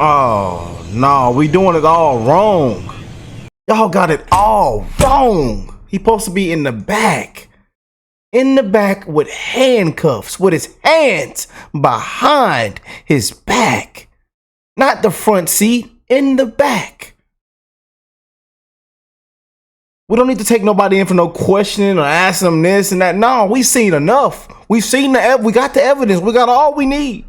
Oh, no, we doing it all wrong. Y'all got it all wrong. He supposed to be in the back. In the back with handcuffs, with his hands behind his back. Not the front seat, in the back. We don't need to take nobody in for no questioning or asking them this and that. No, we seen enough. We've seen we got the evidence. We got all we need.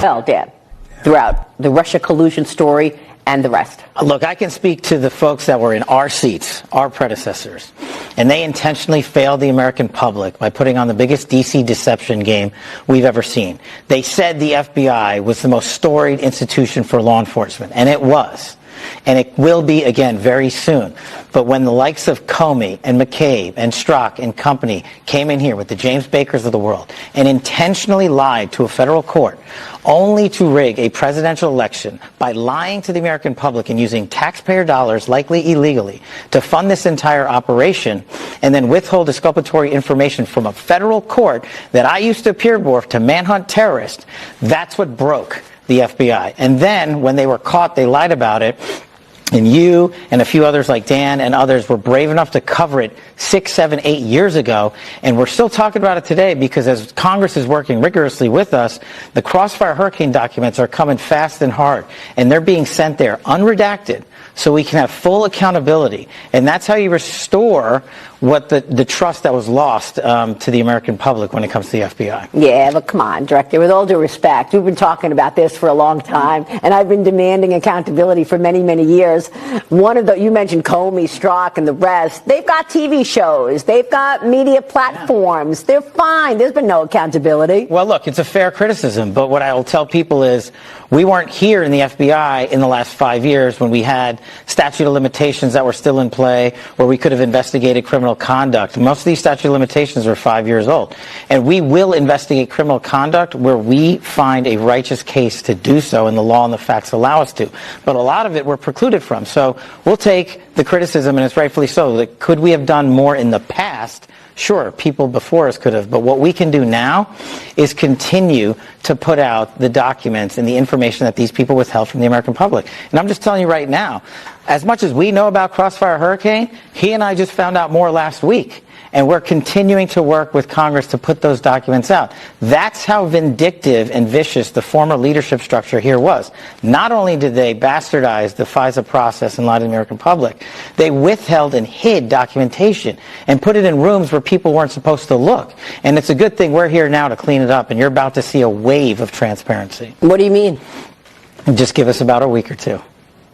Well, Dan, throughout the Russia collusion story and the rest. Look, I can speak to the folks that were in our seats, our predecessors, and they intentionally failed the American public by putting on the biggest DC deception game we've ever seen. They said the FBI was the most storied institution for law enforcement, and it was. And it will be again very soon. But when the likes of Comey and McCabe and Strzok and company came in here with the James Bakers of the world and intentionally lied to a federal court only to rig a presidential election by lying to the American public and using taxpayer dollars, likely illegally, to fund this entire operation and then withhold exculpatory information from a federal court that I used to appear before to manhunt terrorists, that's what broke the FBI. And then when they were caught, they lied about it. And you and a few others like Dan and others were brave enough to cover it 6, 7, 8 years ago. And we're still talking about it today because as Congress is working rigorously with us, the Crossfire Hurricane documents are coming fast and hard. And they're being sent there unredacted so we can have full accountability. And that's how you restore what the trust that was lost to the American public when it comes to the FBI. Yeah, but come on, Director, with all due respect, we've been talking about this for a long time, and I've been demanding accountability for many, many years. One of the, you mentioned Comey, Strzok, and the rest, they've got TV shows, they've got media platforms, they're fine, there's been no accountability. Well, look, it's a fair criticism, but what I will tell people is we weren't here in the FBI in the last 5 years when we had statute of limitations that were still in play, where we could have investigated criminal conduct. Most of these statute of limitations are 5 years old. And we will investigate criminal conduct where we find a righteous case to do so and the law and the facts allow us to. But a lot of it we're precluded from. So we'll take the criticism, and it's rightfully so. That could we have done more in the past? Sure, people before us could have, but what we can do now is continue to put out the documents and the information that these people withheld from the American public. And I'm just telling you right now, as much as we know about Crossfire Hurricane, he and I just found out more last week. And we're continuing to work with Congress to put those documents out. That's how vindictive and vicious the former leadership structure here was. Not only did they bastardize the FISA process and lie to the American public, they withheld and hid documentation and put it in rooms where people weren't supposed to look. And it's a good thing we're here now to clean it up, and you're about to see a wave of transparency. What do you mean? Just give us about a week or two.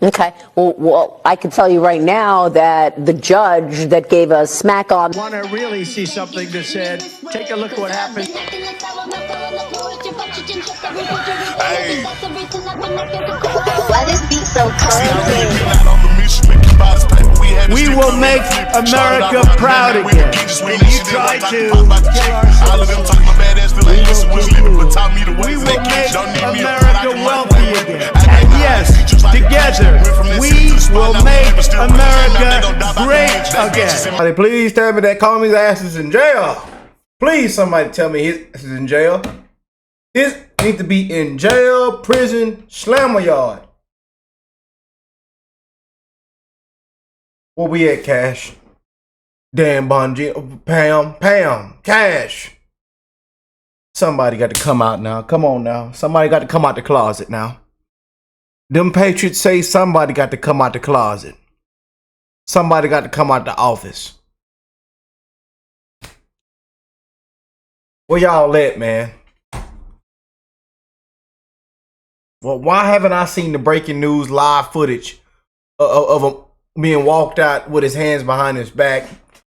Okay. Well, I can tell you right now that the judge that gave us smack on. Want to really see something that said, take a look at what happened. Hey. Why this beat so cold? We will make America proud again. And you try to we will make America wealthy again. And yes, together, we will make America great again. Somebody please tell me that Comey's ass is in jail. Please, somebody tell me his ass is in jail. His need to be in jail, prison, slammer yard. Where we at, Cash? Dan Bongino, Pam, Cash. Somebody got to come out now. Come on now. Somebody got to come out the closet now. Them Patriots say somebody got to come out the closet. Somebody got to come out the office. Where y'all at, man? Well, why haven't I seen the breaking news live footage of him being walked out with his hands behind his back?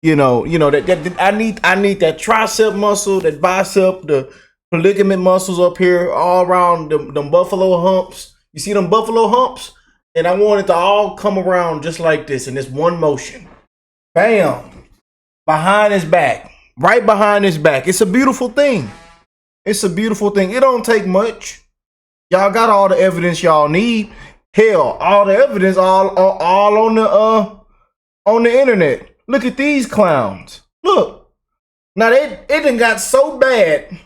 You know that I need that tricep muscle, that bicep, the ligament muscles up here, all around them buffalo humps. You see them buffalo humps? And I want it to all come around just like this in this one motion. Bam! Behind his back. Right behind his back. It's a beautiful thing. It's a beautiful thing. It don't take much. Y'all got all the evidence y'all need. Hell, all the evidence all on the internet. Look at these clowns. Look. Now it done got so bad.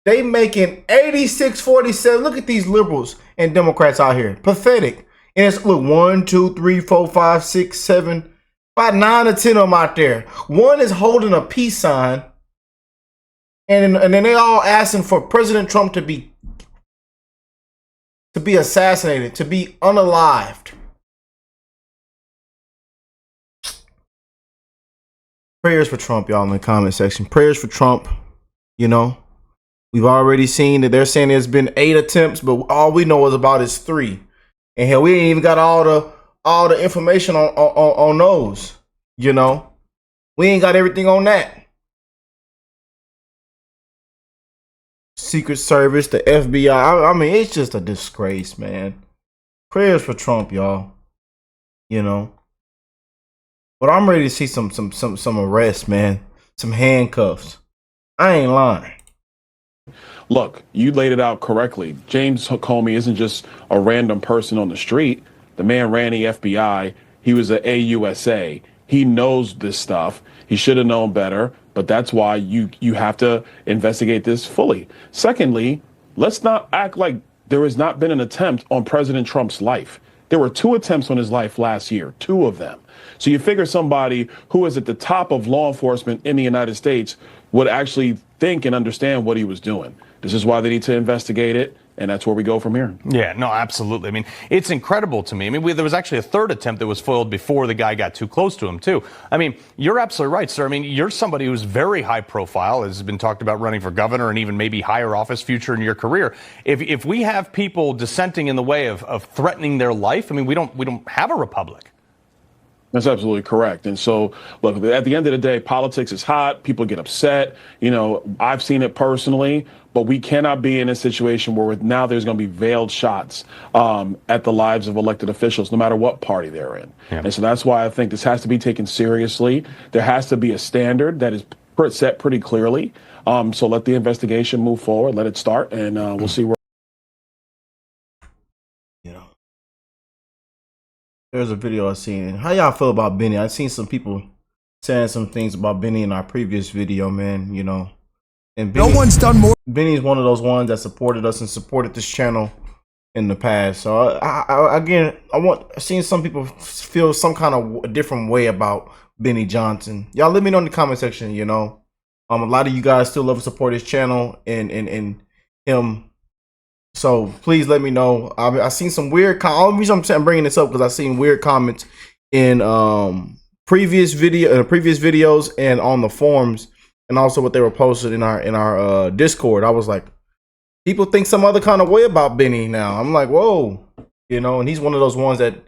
They making 86-47. Look at these liberals and Democrats out here. Pathetic. And it's look 1, 2, 3, 4, 5, 6, 7, about 9 or 10 of them out there. One is holding a peace sign. And then they all asking for President Trump to be assassinated, to be unalived. Prayers for Trump, y'all, in the comment section. Prayers for Trump. You know, we've already seen that they're saying there's been 8 attempts, but all we know is about is 3. And hell, we ain't even got all the information on those. You know, we ain't got everything on that. Secret Service, the FBI. I mean, it's just a disgrace, man. Prayers for Trump, y'all. You know. But I'm ready to see some arrests, man. Some handcuffs. I ain't lying. Look, you laid it out correctly. James Comey isn't just a random person on the street. The man ran the FBI. He was an AUSA. He knows this stuff. He should have known better, but that's why you have to investigate this fully. Secondly, let's not act like there has not been an attempt on President Trump's life. There were 2 attempts on his life last year, 2 of them. So you figure somebody who is at the top of law enforcement in the United States would actually think and understand what he was doing. This is why they need to investigate it. And that's where we go from here. Yeah, no, absolutely. I mean, it's incredible to me. I mean, there was actually a 3rd attempt that was foiled before the guy got too close to him, too. I mean, you're absolutely right, sir. I mean, you're somebody who's very high profile, has been talked about running for governor and even maybe higher office future in your career. If we have people dissenting in the way of threatening their life, I mean, we don't have a republic. That's absolutely correct. And so, look, at the end of the day, politics is hot. People get upset. You know, I've seen it personally, but we cannot be in a situation where now there's going to be veiled shots at the lives of elected officials, no matter what party they're in. Yeah. And so that's why I think this has to be taken seriously. There has to be a standard that is set pretty clearly. So let the investigation move forward. Let it start, and we'll see where. There's a video I seen. How y'all feel about Benny? I seen some people saying some things about Benny in our previous video, man. You know, and Benny, no one's done more. Benny's one of those ones that supported us and supported this channel in the past. So I seen some people feel some kind of a different way about Benny Johnson. Y'all let me know in the comment section. You know, a lot of you guys still love to support his channel and him. So please let me know. I seen some weird. Only reason I'm bringing this up because I seen weird comments in previous videos and on the forums, and also what they were posted in our Discord. I was like, people think some other kind of way about Benny now. I'm like, whoa, you know. And he's one of those ones that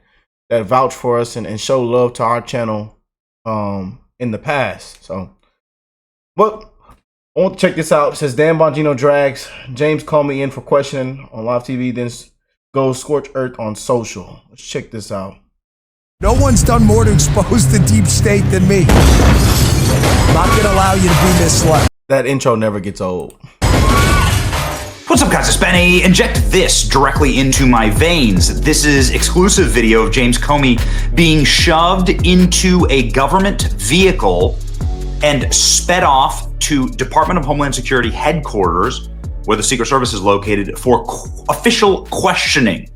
vouch for us and show love to our channel in the past. So, but. I want to check this out. It says Dan Bongino drags James Comey in for questioning on live TV, then goes scorched earth on social. Let's check this out. No one's done more to expose the deep state than me. I'm not going to allow you to be misled. That intro never gets old. What's up, guys? It's Benny. Inject this directly into my veins. This is exclusive video of James Comey being shoved into a government vehicle and sped off to Department of Homeland Security headquarters, where the Secret Service is located, for official questioning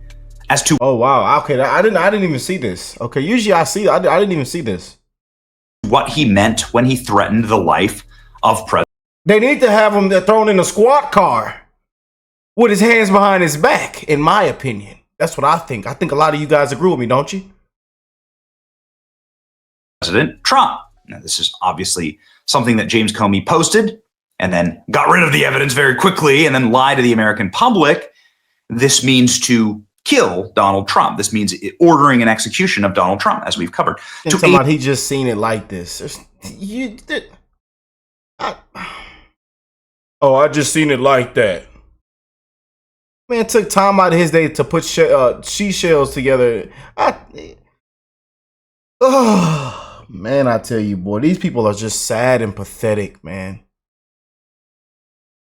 as to. Oh wow! Okay, I didn't even see this. Okay, usually I didn't even see this. What he meant when he threatened the life of President. They need to have him thrown in a squad car with his hands behind his back. In my opinion, that's what I think. I think a lot of you guys agree with me, don't you? President Trump. Now, this is obviously something that James Comey posted and then got rid of the evidence very quickly and then lied to the American public. This means to kill Donald Trump. This means ordering an execution of Donald Trump, as we've covered. He just seen it like this. I just seen it like that. Man took time out of his day to put she shells together. Man, I tell you, boy, these people are just sad and pathetic, man.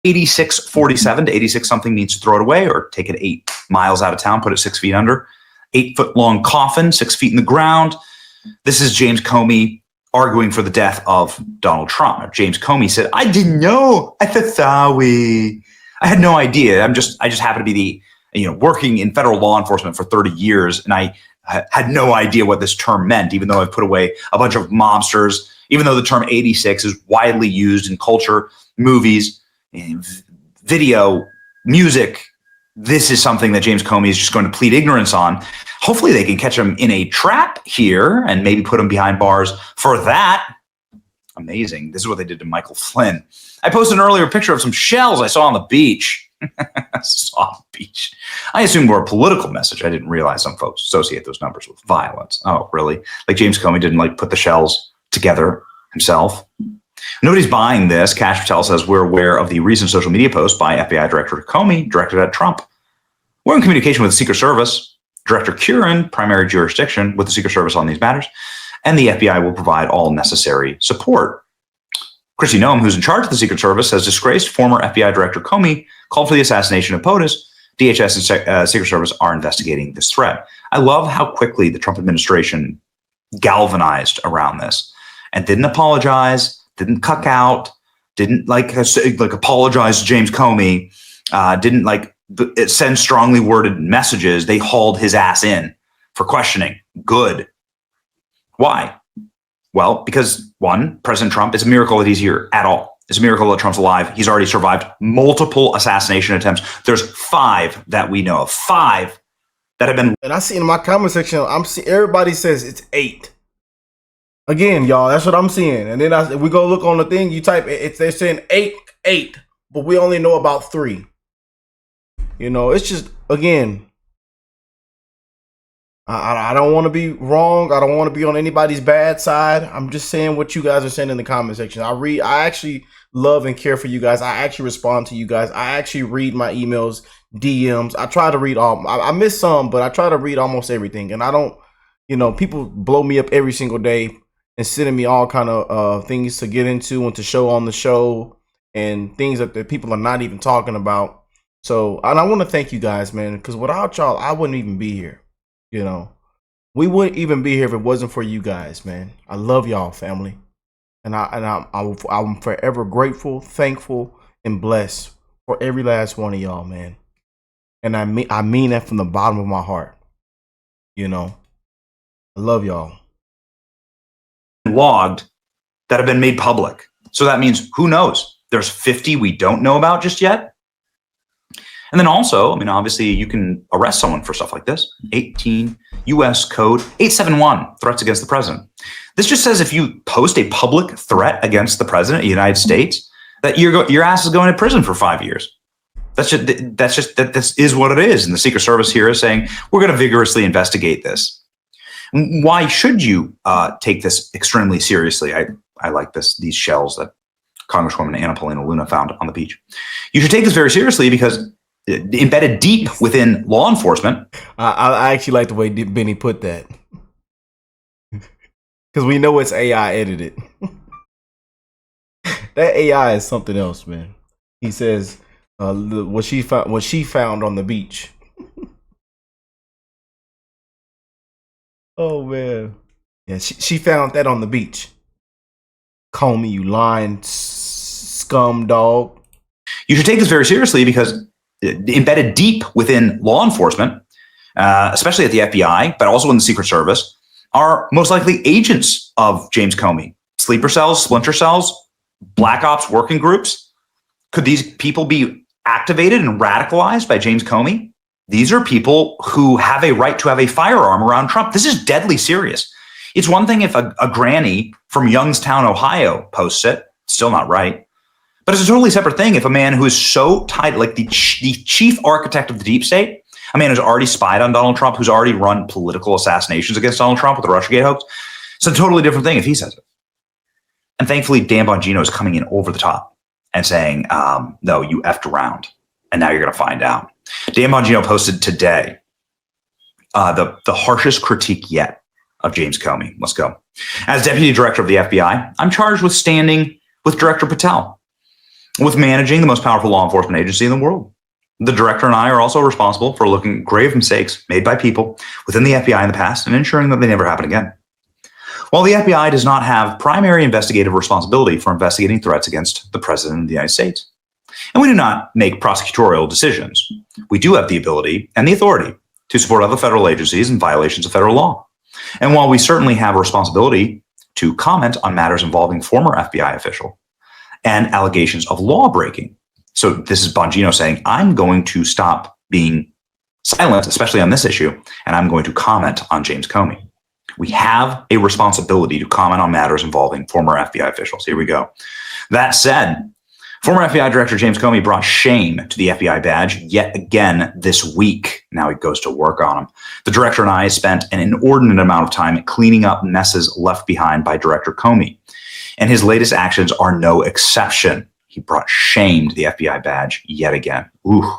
86-47 to 86 something means to throw it away or take it 8 miles out of town, put it 6 feet under. 8-foot-long coffin, 6 feet in the ground. This is James Comey arguing for the death of Donald Trump. James Comey said, "I didn't know. I thought sorry. I had no idea. I just happen to be working in federal law enforcement for 30 years, and I had no idea what this term meant, even though I've put away a bunch of mobsters, even though the term 86 is widely used in culture, movies, video, music. This is something that James Comey is just going to plead ignorance on. Hopefully they can catch him in a trap here and maybe put him behind bars for that." Amazing. This is what they did to Michael Flynn. I posted an earlier picture of some shells I saw on the beach. I assumed were a political message. I didn't realize some folks associate those numbers with violence. Oh, really? Like James Comey didn't put the shells together himself? Nobody's buying this. Kash Patel says, "We're aware of the recent social media post by FBI Director Comey directed at Trump. We're in communication with the Secret Service. Director Curran, primary jurisdiction with the Secret Service on these matters, and the FBI will provide all necessary support." Kristi Noem, who's in charge of the Secret Service, has disgraced former FBI Director Comey, called for the assassination of POTUS. DHS and Secret Service are investigating this threat. I love how quickly the Trump administration galvanized around this and didn't apologize, didn't cuck out, didn't apologize to James Comey, didn't send strongly worded messages. They hauled his ass in for questioning. Good. Why? Well, because one, President Trump, it's a miracle that he's here at all. It's a miracle that Trump's alive. He's already survived multiple assassination attempts. There's 5 that we know of. 5 that have been. And I see in my comment section, everybody says it's 8. Again, y'all, that's what I'm seeing. And then we go look on the thing. You type it. They're saying 8, but we only know about 3. It's just, again, I don't want to be wrong. I don't want to be on anybody's bad side. I'm just saying what you guys are saying in the comment section. I actually love and care for you guys. I actually respond to you guys. I actually read my emails, DMs. I try to read all. I miss some, but I try to read almost everything. And I don't, people blow me up every single day and sending me all kind of things to get into and to show on the show and things that people are not even talking about. So, and I want to thank you guys, man, because without y'all, I wouldn't even be here. We wouldn't even be here if it wasn't for you guys, man. I love y'all, family, and I'm forever grateful, thankful, and blessed for every last one of y'all, man. And I mean that from the bottom of my heart. I love y'all. Logged that have been made public. So that means, who knows? There's 50 we don't know about just yet. And then also, obviously you can arrest someone for stuff like this. 18 U.S. Code 871, threats against the president. This just says if you post a public threat against the president of the United States, that your ass is going to prison for 5 years. This is what it is. And the Secret Service here is saying, we're going to vigorously investigate this. Why should you take this extremely seriously? I like these shells that Congresswoman Anna Paulina Luna found on the beach. You should take this very seriously because embedded deep within law enforcement. I actually like the way Benny put that. Because we know it's AI edited. That AI is something else, man. He says what she found on the beach. Oh man. Yeah, she found that on the beach. Comey, you lying scum dog. You should take this very seriously because embedded deep within law enforcement, especially at the FBI, but also in the Secret Service, are most likely agents of James Comey. Sleeper cells, splinter cells, black ops working groups. Could these people be activated and radicalized by James Comey? These are people who have a right to have a firearm around Trump. This is deadly serious. It's one thing if a granny from Youngstown, Ohio posts it. Still not right. But it's a totally separate thing if a man who is so tight, like the chief architect of the deep state, a man who's already spied on Donald Trump, who's already run political assassinations against Donald Trump with the Russiagate hoax. It's a totally different thing if he says it. And thankfully, Dan Bongino is coming in over the top and saying, no, you effed around. And now you're going to find out. Dan Bongino posted today the harshest critique yet of James Comey. Let's go. As deputy director of the FBI, I'm charged with standing with Director Patel, with managing the most powerful law enforcement agency in the world. The director and I are also responsible for looking at grave mistakes made by people within the FBI in the past and ensuring that they never happen again. While the FBI does not have primary investigative responsibility for investigating threats against the President of the United States, and we do not make prosecutorial decisions, we do have the ability and the authority to support other federal agencies in violations of federal law. And while we certainly have a responsibility to comment on matters involving former FBI official and allegations of law breaking, so this is Bongino saying, I'm going to stop being silent, especially on this issue, and I'm going to comment on James Comey. We have a responsibility to comment on matters involving former FBI officials. Here we go. That said, former FBI Director James Comey brought shame to the FBI badge yet again this week. Now he goes to work on him. The director and I spent an inordinate amount of time cleaning up messes left behind by Director Comey, and his latest actions are no exception. He brought shame to the FBI badge yet again. Ooh,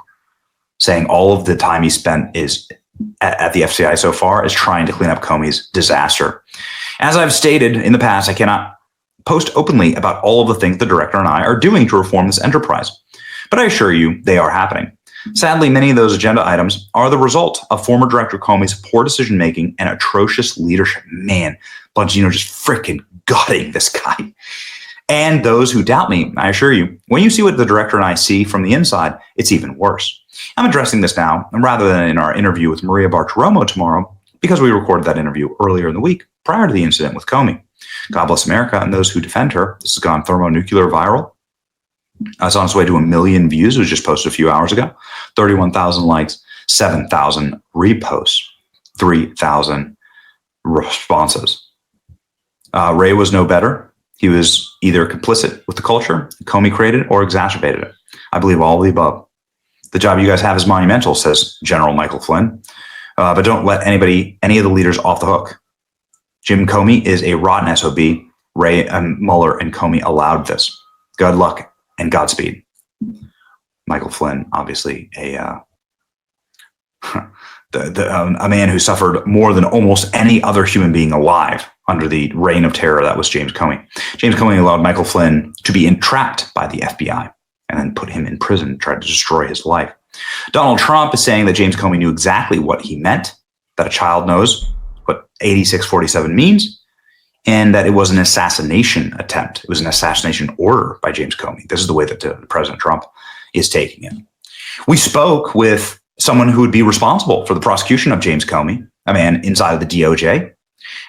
saying all of the time he spent is at the FCI so far is trying to clean up Comey's disaster. As I've stated in the past, I cannot post openly about all of the things the director and I are doing to reform this enterprise, but I assure you they are happening. Sadly, many of those agenda items are the result of former Director Comey's poor decision-making and atrocious leadership. Man, Bongino just freaking gutting this guy. And those who doubt me, I assure you, when you see what the director and I see from the inside, it's even worse. I'm addressing this now, rather than in our interview with Maria Bartiromo tomorrow, because we recorded that interview earlier in the week, prior to the incident with Comey. God bless America and those who defend her. This has gone thermonuclear viral. It's on its way to 1 million views. It was just posted a few hours ago. 31,000 likes, 7,000 reposts, 3,000 responses. Ray was no better. He was either complicit with the culture Comey created or exacerbated it. I believe all of the above. The job you guys have is monumental, says General Michael Flynn. But don't let any of the leaders off the hook. Jim Comey is a rotten SOB. Ray and Mueller and Comey allowed this. Good luck and Godspeed. Michael Flynn, obviously a man who suffered more than almost any other human being alive under the reign of terror that was James Comey. James Comey allowed Michael Flynn to be entrapped by the FBI and then put him in prison, tried to destroy his life. Donald Trump is saying that James Comey knew exactly what he meant, that a child knows what 8647 means, and that it was an assassination attempt. It was an assassination order by James Comey. This is the way that President Trump is taking it. We spoke with someone who would be responsible for the prosecution of James Comey, a man inside of the DOJ,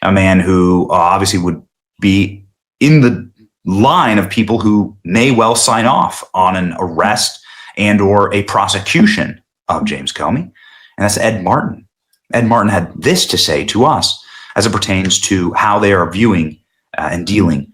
a man who obviously would be in the line of people who may well sign off on an arrest and or a prosecution of James Comey, and that's Ed Martin. Ed Martin had this to say to us as it pertains to how they are viewing and dealing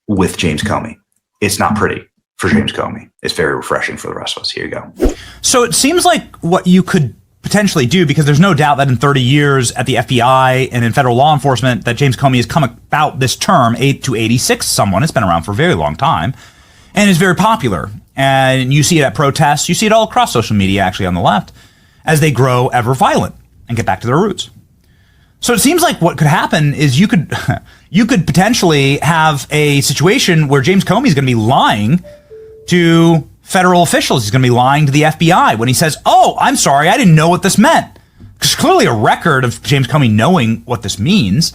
with James Comey. It's not pretty for James Comey. It's very refreshing for the rest of us. Here you go. So it seems like what you could potentially do, because there's no doubt that in 30 years at the FBI and in federal law enforcement that James Comey has come about this term, 8 to 86, someone has been around for a very long time and is very popular. And you see it at protests. You see it all across social media, actually, on the left, as they grow ever violent and get back to their roots. So it seems like what could happen is you could potentially have a situation where James Comey is going to be lying to federal officials. He's going to be lying to the FBI when he says, "Oh, I'm sorry, I didn't know what this meant." There's clearly a record of James Comey knowing what this means,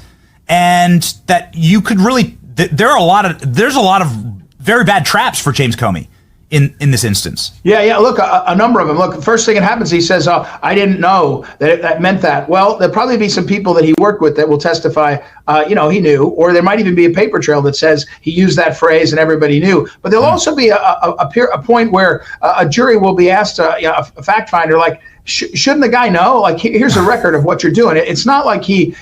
and that you could really there's a lot of very bad traps for James Comey in this instance. Yeah. Look, a number of them. Look, the first thing that happens, he says, "Oh, I didn't know that meant that." Well, there'll probably be some people that he worked with that will testify, he knew, or there might even be a paper trail that says he used that phrase and everybody knew. But there'll also be a point where a jury will be asked, a fact finder, like, shouldn't the guy know? Like, here's a record of what you're doing. It's not like he,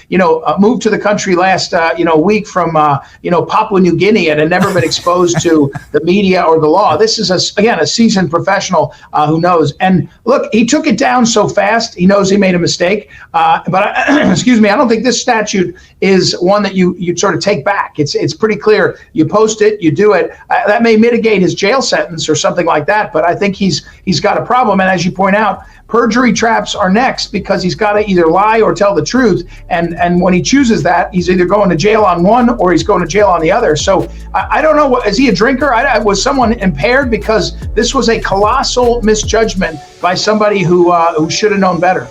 moved to the country last, week from, Papua New Guinea and had never been exposed to the media or the law. This is, a seasoned professional who knows. And look, he took it down so fast. He knows he made a mistake. But excuse me, I don't think this statute is one that you sort of take back. It's pretty clear. You post it, you do it. That may mitigate his jail sentence or something like that. But I think he's got a problem. And as you point out, perjury traps are next, because he's got to either lie or tell the truth. And when he chooses that, he's either going to jail on one or he's going to jail on the other. So I don't know. Is he a drinker? Was someone impaired? Because this was a colossal misjudgment by somebody who should have known better.